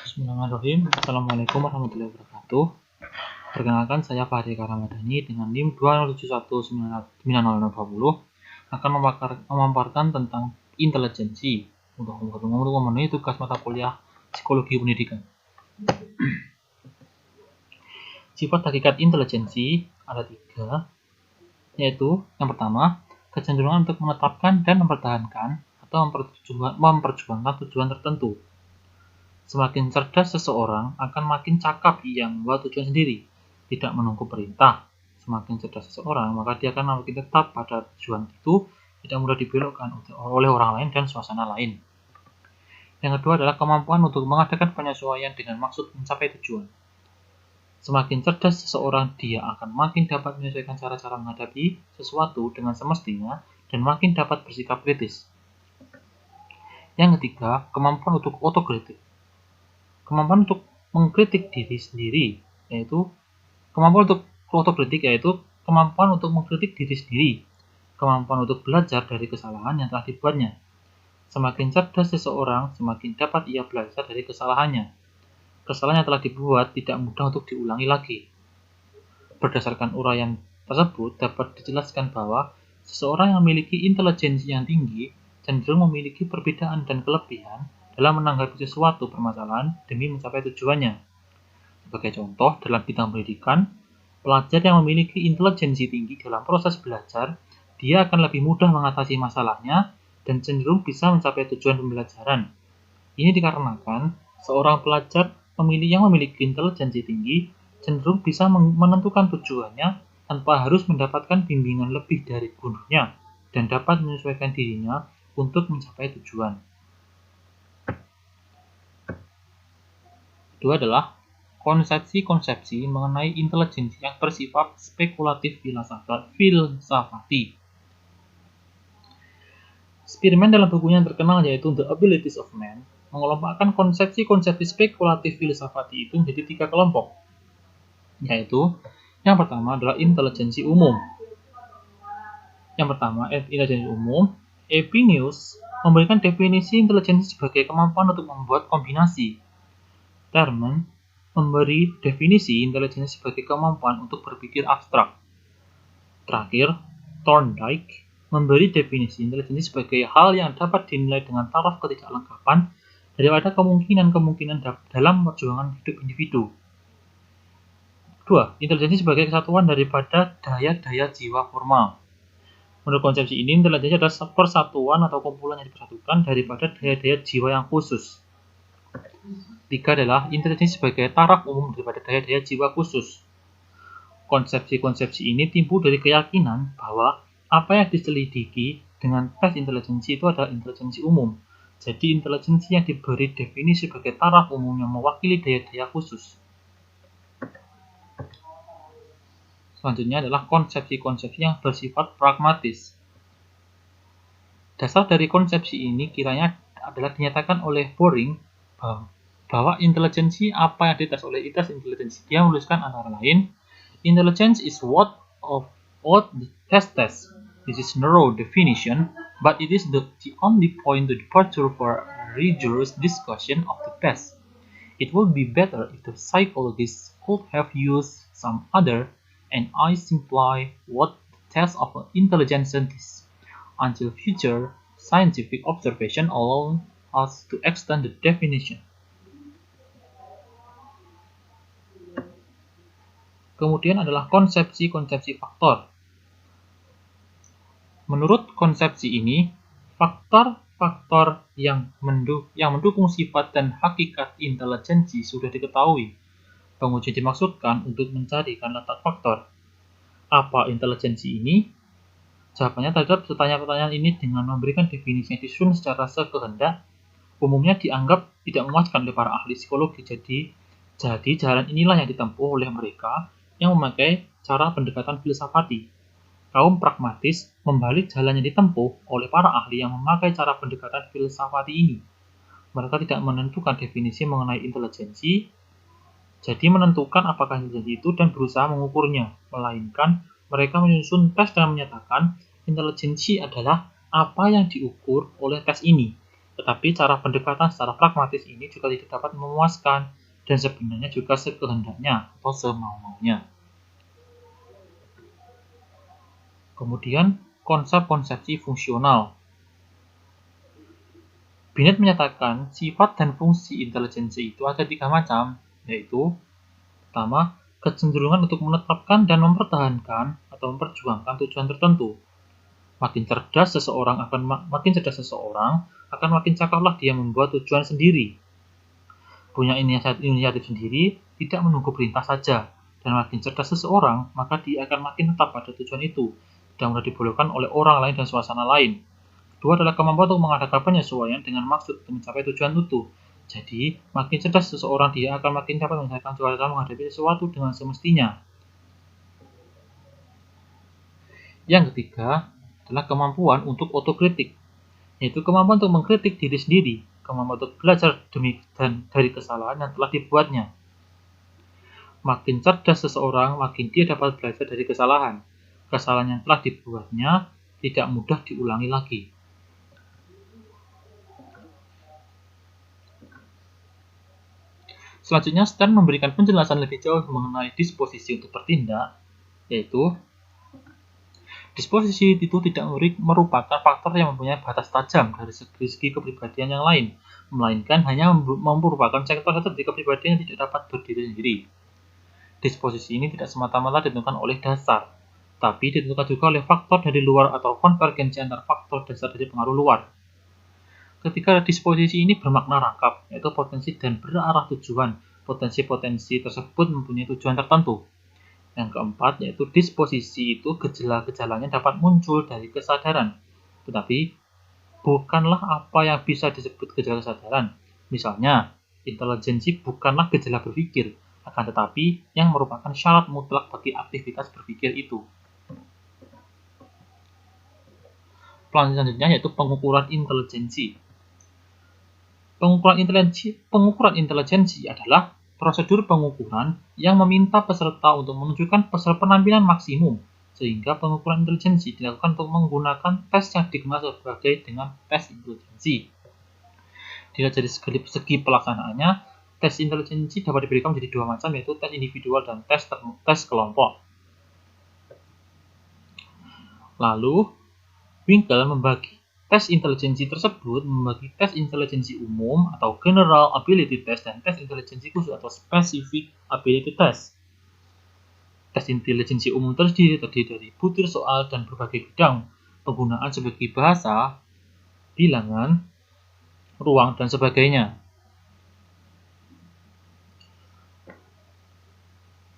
Bismillahirrahmanirrahim. Assalamualaikum warahmatullahi wabarakatuh. Perkenalkan, saya Fahri Karamadani dengan NIM 207190020 akan memaparkan tentang intelijensi untuk memenuhi tugas mata kuliah Psikologi Pendidikan. Sifat hakikat intelijensi ada 3, yaitu yang pertama, kecenderungan untuk menetapkan dan mempertahankan atau memperjuangkan tujuan tertentu. Semakin cerdas seseorang akan makin cakap ia membuat tujuan sendiri, tidak menunggu perintah. Semakin cerdas seseorang, maka dia akan makin tetap pada tujuan itu, tidak mudah dibelokkan oleh orang lain dan suasana lain. Yang kedua adalah kemampuan untuk mengadakan penyesuaian dengan maksud mencapai tujuan. Semakin cerdas seseorang, dia akan makin dapat menyesuaikan cara-cara menghadapi sesuatu dengan semestinya dan makin dapat bersikap kritis. Yang ketiga, kemampuan untuk otokritik. Kemampuan untuk mengkritik diri sendiri, yaitu kemampuan untuk otokritik, yaitu kemampuan untuk mengkritik diri sendiri, kemampuan untuk belajar dari kesalahan yang telah dibuatnya. Semakin cerdas seseorang, semakin dapat ia belajar dari kesalahannya. Kesalahan yang telah dibuat tidak mudah untuk diulangi lagi. Berdasarkan uraian tersebut, dapat dijelaskan bahwa seseorang yang memiliki intelijensi yang tinggi cenderung memiliki perbedaan dan kelebihan dalam menanggapi sesuatu permasalahan demi mencapai tujuannya. Sebagai contoh, dalam bidang pendidikan, pelajar yang memiliki intelijensi tinggi dalam proses belajar, dia akan lebih mudah mengatasi masalahnya dan cenderung bisa mencapai tujuan pembelajaran. Ini dikarenakan seorang pelajar yang memiliki intelijensi tinggi cenderung bisa menentukan tujuannya tanpa harus mendapatkan bimbingan lebih dari gurunya dan dapat menyesuaikan dirinya untuk mencapai tujuan. Kedua adalah konsepsi-konsepsi mengenai intelijensi yang bersifat spekulatif filsafati. Spearman dalam bukunya yang terkenal yaitu The Abilities of Man mengelompokkan konsepsi-konsepsi spekulatif filsafati itu menjadi 3 kelompok, yaitu yang pertama adalah intelijensi umum. Yang pertama, intelijensi umum. Epinius memberikan definisi intelijensi sebagai kemampuan untuk membuat kombinasi. Terman memberi definisi intelijensi sebagai kemampuan untuk berpikir abstrak. Terakhir, Thorndike memberi definisi intelijensi sebagai hal yang dapat dinilai dengan taraf ketidaklengkapan daripada kemungkinan-kemungkinan dalam perjuangan hidup individu. Kedua, intelijensi sebagai kesatuan daripada daya-daya jiwa formal. Menurut konsepsi ini, intelijensi adalah persatuan atau kumpulan yang dipersatukan daripada daya-daya jiwa yang khusus. 3 adalah intelijensi sebagai taraf umum daripada daya-daya jiwa khusus. Konsepsi-konsepsi ini timbul dari keyakinan bahwa apa yang diselidiki dengan tes intelijensi itu adalah intelijensi umum. Jadi intelijensi yang diberi definisi sebagai taraf umum yang mewakili daya-daya khusus. Selanjutnya adalah konsepsi-konsepsi yang bersifat pragmatis. Dasar dari konsepsi ini kiranya adalah dinyatakan oleh Boring bahwa intelijensi apa yang dites oleh tes intelijensi. Dia menuliskan antara lain, intelligence is what the test tests. This is narrow definition, but it is the only point to departure for a rigorous discussion of the test. It would be better if the psychologists could have used some other, and I simplify what the test of intelligence is, until future scientific observation allow us to extend the definition. Kemudian adalah konsepsi-konsepsi faktor. Menurut konsepsi ini, faktor-faktor yang mendukung sifat dan hakikat intelijensi sudah diketahui. Penguji dimaksudkan untuk mencarikan letak faktor. Apa intelijensi ini? Jawabannya terhadap pertanyaan-pertanyaan ini dengan memberikan definisi yang disusun secara sekehendak, umumnya dianggap tidak memuaskan oleh para ahli psikologi. Jadi jalan inilah yang ditempuh oleh mereka yang memakai cara pendekatan filsafati. Kaum pragmatis membalik jalan yang ditempuh oleh para ahli yang memakai cara pendekatan filsafati ini. Mereka tidak menentukan definisi mengenai intelijensi, jadi menentukan apakah intelijensi itu dan berusaha mengukurnya, melainkan mereka menyusun tes dan menyatakan intelijensi adalah apa yang diukur oleh tes ini, Tetapi cara pendekatan secara pragmatis ini juga tidak dapat memuaskan dan sebenarnya juga sekehendaknya atau semau-maunya. Kemudian, konsep konsepsi fungsional. Binet menyatakan sifat dan fungsi intelijensi itu ada 3 macam, yaitu pertama, kecenderungan untuk menetapkan dan mempertahankan atau memperjuangkan tujuan tertentu. Makin cerdas seseorang akan makin cakaplah dia membuat tujuan sendiri. Punya inisiatif sendiri, tidak menunggu perintah saja. Dan makin cerdas seseorang, maka dia akan makin tetap pada tujuan itu, tidak mudah dibolehkan oleh orang lain dan suasana lain. Kedua adalah kemampuan untuk mengadakan penyesuaian dengan maksud untuk mencapai tujuan itu. Jadi, makin cerdas seseorang, dia akan makin dapat menyelesaikan cara menghadapi sesuatu dengan semestinya. Yang ketiga adalah kemampuan untuk otokritik, yaitu kemampuan untuk mengkritik diri sendiri, kemampuan untuk belajar dari kesalahan yang telah dibuatnya. Makin cerdas seseorang, makin dia dapat belajar dari kesalahan. Kesalahan yang telah dibuatnya tidak mudah diulangi lagi. Selanjutnya, Stern memberikan penjelasan lebih jauh mengenai disposisi untuk bertindak, yaitu disposisi itu tidak merupakan faktor yang mempunyai batas tajam dari segi kepribadian yang lain, melainkan hanya merupakan sektor tertentu kepribadian yang tidak dapat berdiri sendiri. Disposisi ini tidak semata-mata ditentukan oleh dasar, tapi ditentukan juga oleh faktor dari luar atau konvergensi antar faktor dasar dari pengaruh luar. Ketika disposisi ini bermakna rangkap, yaitu potensi dan berarah tujuan, potensi-potensi tersebut mempunyai tujuan tertentu. Yang keempat, yaitu disposisi itu gejala-gejalanya dapat muncul dari kesadaran, tetapi bukanlah apa yang bisa disebut gejala kesadaran. Misalnya, intelijensi bukanlah gejala berpikir, akan tetapi yang merupakan syarat mutlak bagi aktivitas berpikir itu. Selanjutnya yaitu pengukuran intelijensi. Pengukuran intelijensi adalah prosedur pengukuran yang meminta peserta untuk menunjukkan penampilan maksimum, sehingga pengukuran intelijensi dilakukan untuk menggunakan tes yang dikenal sebagai dengan tes intelijensi. Dilihat dari segi pelaksanaannya, tes intelijensi dapat diberikan menjadi 2 macam, yaitu tes individual dan tes kelompok. Lalu, Winkel membagi tes intelijensi tersebut membagi tes intelijensi umum atau General Ability Test dan tes intelijensi khusus atau Specific Ability Test. Tes intelijensi umum terdiri dari butir soal dan berbagai bidang, penggunaan sebagai bahasa, bilangan, ruang, dan sebagainya.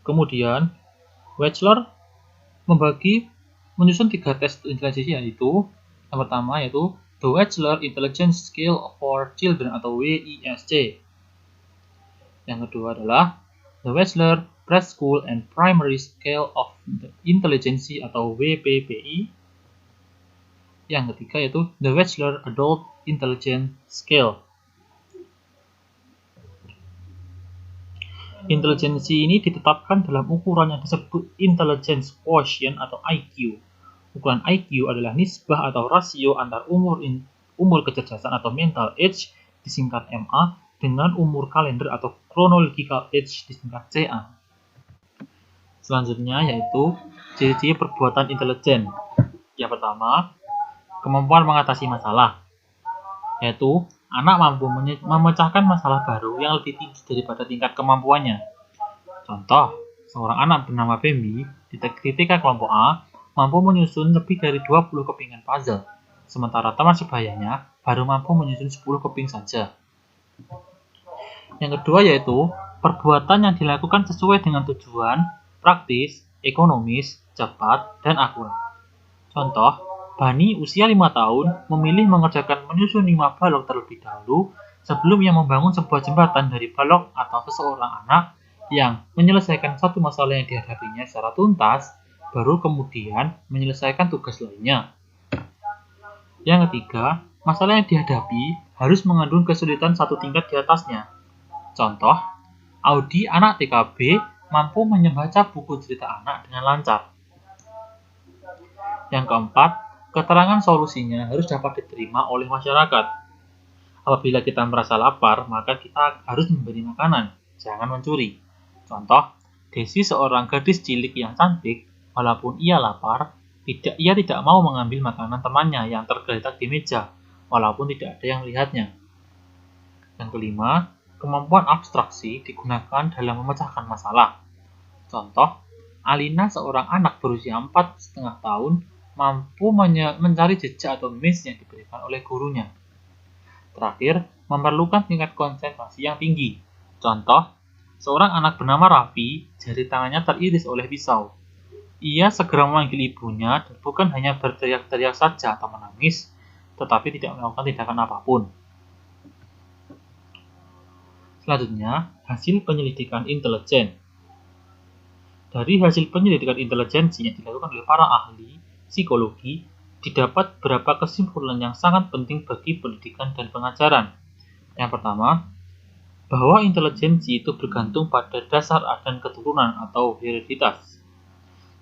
Kemudian, Wechsler menyusun 3 tes intelijensi, yaitu yang pertama yaitu The Wechsler Intelligence Scale for Children atau WISC. Yang kedua adalah The Wechsler Preschool and Primary Scale of Intelligence atau WPPI. Yang ketiga yaitu The Wechsler Adult Intelligence Scale. Intelijensi ini ditetapkan dalam ukuran yang disebut Intelligence Quotient atau IQ. Ukuran IQ adalah nisbah atau rasio antar umur kecerdasan atau mental age disingkat MA dengan umur kalender atau chronological age disingkat CA. Selanjutnya yaitu ciri-ciri perbuatan intelijen. Yang pertama, kemampuan mengatasi masalah, yaitu anak mampu memecahkan masalah baru yang lebih tinggi daripada tingkat kemampuannya. Contoh, seorang anak bernama Bambi di TK kelompok A mampu menyusun lebih dari 20 kepingan puzzle, sementara teman sebayanya baru mampu menyusun 10 keping saja. Yang kedua yaitu perbuatan yang dilakukan sesuai dengan tujuan, praktis, ekonomis, cepat, dan akurat. Contoh, Bani usia 5 tahun memilih menyusun 5 balok terlebih dahulu sebelum ia membangun sebuah jembatan dari balok atau seseorang anak yang menyelesaikan satu masalah yang dihadapinya secara tuntas, baru kemudian menyelesaikan tugas lainnya. Yang ketiga, masalah yang dihadapi harus mengandung kesulitan satu tingkat di atasnya. Contoh, Audi anak TKB mampu membaca buku cerita anak dengan lancar. Yang keempat, keterangan solusinya harus dapat diterima oleh masyarakat. Apabila kita merasa lapar, maka kita harus memberi makanan, jangan mencuri. Contoh, Desi seorang gadis cilik yang cantik, walaupun ia lapar, ia tidak mau mengambil makanan temannya yang tergeletak di meja, walaupun tidak ada yang melihatnya. Yang kelima, kemampuan abstraksi digunakan dalam memecahkan masalah. Contoh, Alina seorang anak berusia 4,5 tahun mampu mencari jejak atau miss yang diberikan oleh gurunya. Terakhir, memerlukan tingkat konsentrasi yang tinggi. Contoh, seorang anak bernama Raffi, jari tangannya teriris oleh pisau. Ia segera memanggil ibunya dan bukan hanya berteriak-teriak saja atau menangis, tetapi tidak melakukan tindakan apapun. Selanjutnya, hasil penyelidikan intelijen. Dari hasil penyelidikan intelijensi yang dilakukan oleh para ahli psikologi, didapat beberapa kesimpulan yang sangat penting bagi pendidikan dan pengajaran. Yang pertama, bahwa intelijensi itu bergantung pada dasar dan keturunan atau hereditas.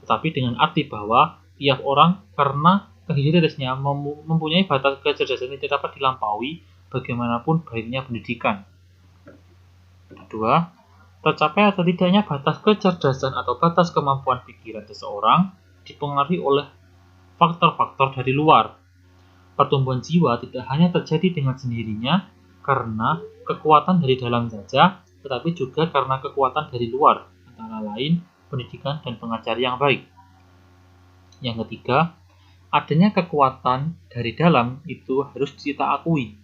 Tetapi dengan arti bahwa tiap orang karena kehereditasnya mempunyai batas kecerdasan yang tidak dapat dilampaui bagaimanapun baiknya pendidikan. Kedua, tercapai atau tidaknya batas kecerdasan atau batas kemampuan pikiran seseorang dipengaruhi oleh faktor-faktor dari luar. Pertumbuhan jiwa tidak hanya terjadi dengan sendirinya karena kekuatan dari dalam saja, tetapi juga karena kekuatan dari luar, antara lain pendidikan dan pengajar yang baik. Yang ketiga, adanya kekuatan dari dalam itu harus kita akui.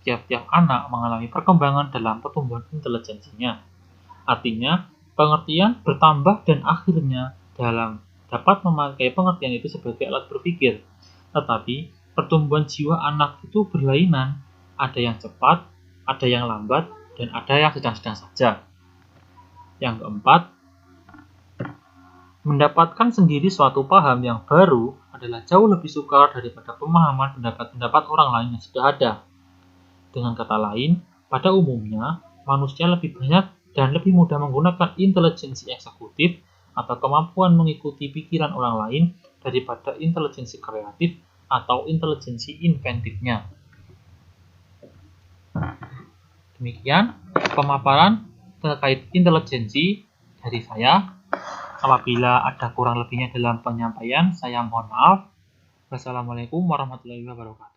Tiap-tiap anak mengalami perkembangan dalam pertumbuhan intelijensinya. Artinya, pengertian bertambah dan akhirnya dapat memakai pengertian itu sebagai alat berpikir. Tetapi, pertumbuhan jiwa anak itu berlainan. Ada yang cepat, ada yang lambat, dan ada yang sedang-sedang saja. Yang keempat, mendapatkan sendiri suatu paham yang baru adalah jauh lebih sukar daripada pemahaman pendapat-pendapat orang lain yang sudah ada. Dengan kata lain, pada umumnya, manusia lebih banyak dan lebih mudah menggunakan intelijensi eksekutif atau kemampuan mengikuti pikiran orang lain daripada intelijensi kreatif atau intelijensi inventifnya. Demikian pemaparan terkait intelijensi dari saya. Apabila ada kurang lebihnya dalam penyampaian, saya mohon maaf. Wassalamualaikum warahmatullahi wabarakatuh.